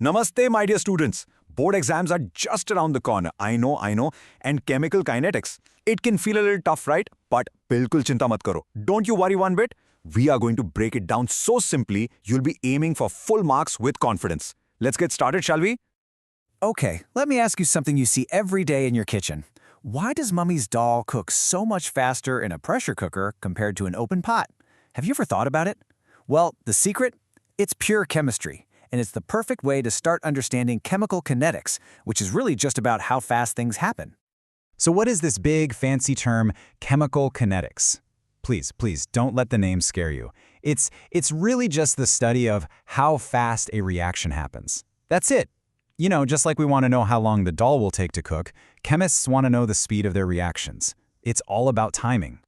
Namaste, my dear students. Board exams are just around the corner. I know. And chemical kinetics. It can feel a little tough, right? But bilkul chinta mat karo. Don't you worry one bit. We are going to break it down so simply, you'll be aiming for full marks with confidence. Let's get started, shall we? Okay, let me ask you something you see every day in your kitchen. Why does Mummy's doll cook so much faster in a pressure cooker compared to an open pot? Have you ever thought about it? Well, the secret? It's pure chemistry, and it's the perfect way to start understanding chemical kinetics, which is really just about how fast things happen. So what is this big, fancy term, chemical kinetics? Please, don't let the name scare you. It's really just the study of how fast a reaction happens. That's it. You know, just like we want to know how long the doll will take to cook, chemists want to know the speed of their reactions. It's all about timing.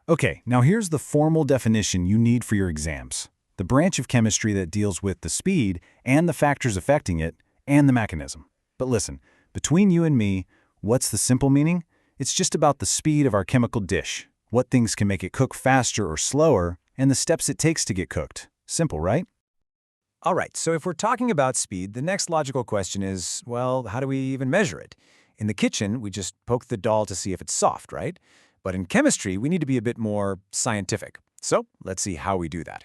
Okay, now here's the formal definition you need for your exams. The branch of chemistry that deals with the speed and the factors affecting it and the mechanism. But listen, between you and me, what's the simple meaning? It's just about the speed of our chemical dish, what things can make it cook faster or slower, and the steps it takes to get cooked. Simple, right? All right, so if we're talking about speed, the next logical question is, well, how do we even measure it? In the kitchen, we just poke the doll to see if it's soft, right? But in chemistry, we need to be a bit more scientific. So let's see how we do that.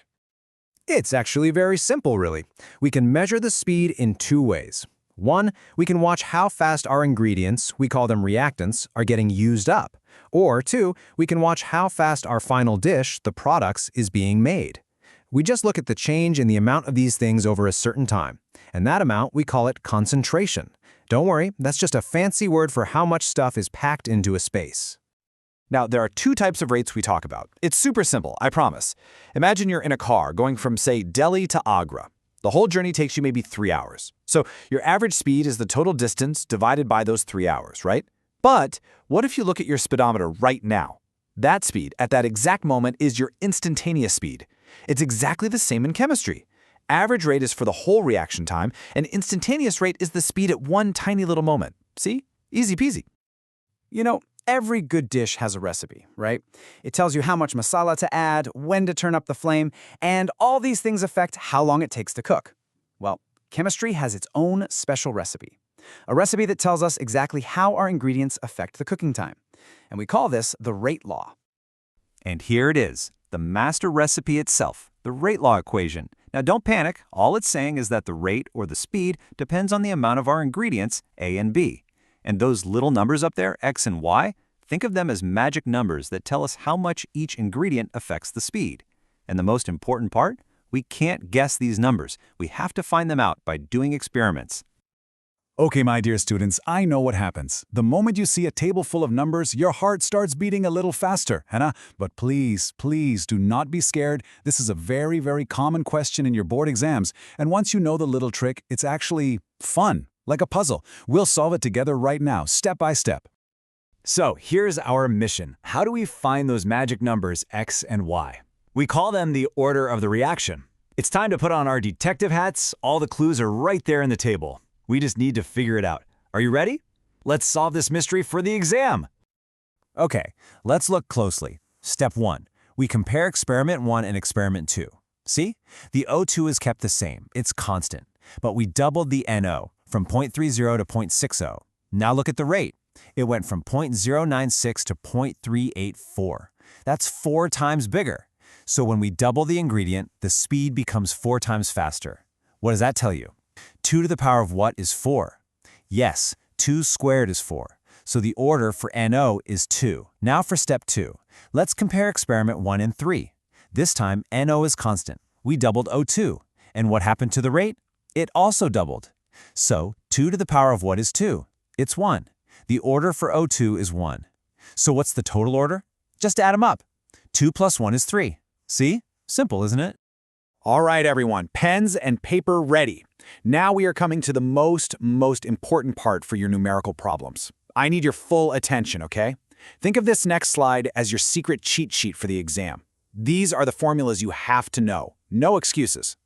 It's actually very simple, really. We can measure the speed in two ways. One, we can watch how fast our ingredients, we call them reactants, are getting used up. Or two, we can watch how fast our final dish, the products, is being made. We just look at the change in the amount of these things over a certain time. And that amount, we call it concentration. Don't worry, that's just a fancy word for how much stuff is packed into a space. Now, there are two types of rates we talk about. It's super simple, I promise. Imagine you're in a car going from, say, Delhi to Agra. The whole journey takes you maybe 3 hours. So your average speed is the total distance divided by those 3 hours, right? But what if you look at your speedometer right now? That speed, at that exact moment, is your instantaneous speed. It's exactly the same in chemistry. Average rate is for the whole reaction time, and instantaneous rate is the speed at one tiny little moment. See? Easy peasy. You know, every good dish has a recipe, right? It tells you how much masala to add, when to turn up the flame, and all these things affect how long it takes to cook. Well, chemistry has its own special recipe. A recipe that tells us exactly how our ingredients affect the cooking time. And we call this the rate law. And here it is, the master recipe itself, the rate law equation. Now don't panic, all it's saying is that the rate or the speed depends on the amount of our ingredients, A and B. And those little numbers up there, X and Y, think of them as magic numbers that tell us how much each ingredient affects the speed. And the most important part? We can't guess these numbers. We have to find them out by doing experiments. Okay, my dear students, I know what happens. The moment you see a table full of numbers, your heart starts beating a little faster, Hannah. But please do not be scared. This is a very common question in your board exams. And once you know the little trick, it's actually fun, like a puzzle. We'll solve it together right now, step by step. So here's our mission. How do we find those magic numbers X and Y? We call them the order of the reaction. It's time to put on our detective hats. All the clues are right there in the table. We just need to figure it out. Are you ready? Let's solve this mystery for the exam. Okay, let's look closely. Step 1. We compare experiment 1 and experiment 2. See? The O2 is kept the same. It's constant. But we doubled the NO from 0.30 to 0.60. Now look at the rate. It went from 0.096 to 0.384. That's 4 times bigger. So when we double the ingredient, the speed becomes 4 times faster. What does that tell you? 2 to the power of what is 4? Yes, 2 squared is 4. So the order for NO is 2. Now for step 2. Let's compare experiment 1 and 3. This time, NO is constant. We doubled O2. And what happened to the rate? It also doubled. So 2 to the power of what is 2? It's 1. The order for O2 is 1. So what's the total order? Just add them up. 2 plus 1 is 3. See? Simple, isn't it? All right, everyone, pens and paper ready. Now we are coming to the most important part for your numerical problems. I need your full attention, okay? Think of this next slide as your secret cheat sheet for the exam. These are the formulas you have to know. No excuses.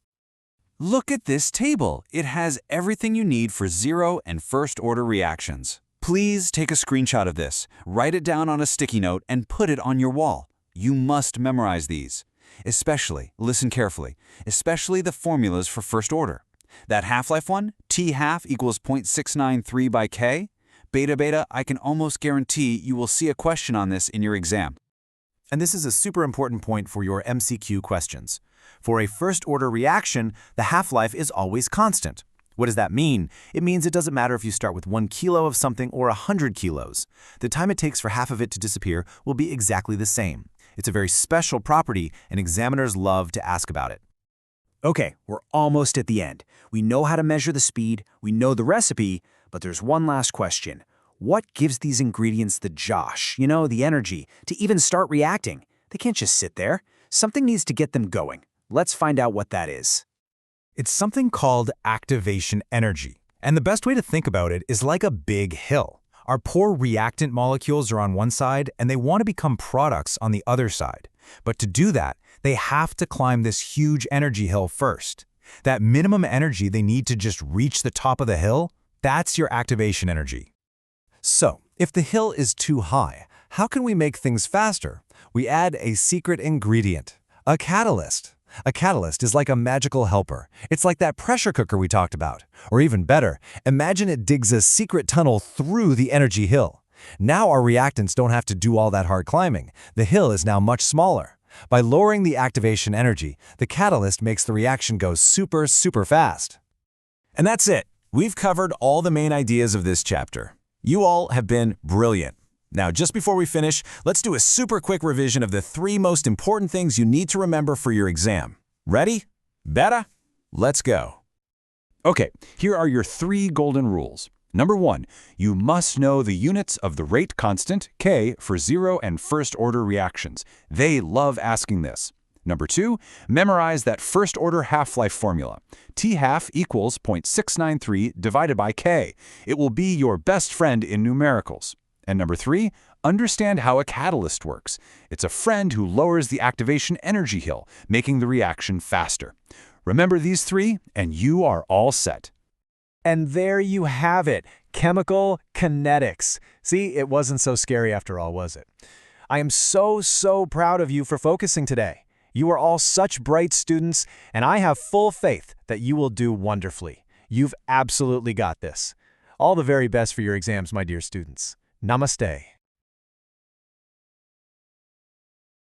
Look at this table. It has everything you need for zero and first-order reactions. Please take a screenshot of this, write it down on a sticky note, and put it on your wall. You must memorize these. Especially, listen carefully, especially the formulas for first order. That half-life one, T half equals 0.693 by K. Beta, I can almost guarantee you will see a question on this in your exam. And this is a super important point for your MCQ questions. For a first-order reaction, the half-life is always constant. What does that mean? It means it doesn't matter if you start with 1 kilo of something or 100 kilos. The time it takes for half of it to disappear will be exactly the same. It's a very special property, and examiners love to ask about it. Okay, we're almost at the end. We know how to measure the speed, we know the recipe, but there's one last question. What gives these ingredients the josh, the energy, to even start reacting? They can't just sit there. Something needs to get them going. Let's find out what that is. It's something called activation energy. And the best way to think about it is like a big hill. Our poor reactant molecules are on one side, and they want to become products on the other side. But to do that, they have to climb this huge energy hill first. That minimum energy they need to just reach the top of the hill, that's your activation energy. So, if the hill is too high, how can we make things faster? We add a secret ingredient, a catalyst. A catalyst is like a magical helper. It's like that pressure cooker we talked about. Or even better, imagine it digs a secret tunnel through the energy hill. Now our reactants don't have to do all that hard climbing. The hill is now much smaller. By lowering the activation energy, the catalyst makes the reaction go super fast. And that's it. We've covered all the main ideas of this chapter. You all have been brilliant. Now, just before we finish, let's do a super quick revision of the 3 most important things you need to remember for your exam. Ready? Beta? Let's go. Okay, here are your 3 golden rules. Number 1, you must know the units of the rate constant, K, for 0 and first-order reactions. They love asking this. Number 2, memorize that first-order half-life formula. T half equals 0.693 divided by K. It will be your best friend in numericals. And number 3, understand how a catalyst works. It's a friend who lowers the activation energy hill, making the reaction faster. Remember these 3, and you are all set. And there you have it, chemical kinetics. See, it wasn't so scary after all, was it? I am so proud of you for focusing today. You are all such bright students, and I have full faith that you will do wonderfully. You've absolutely got this. All the very best for your exams, my dear students. Namaste.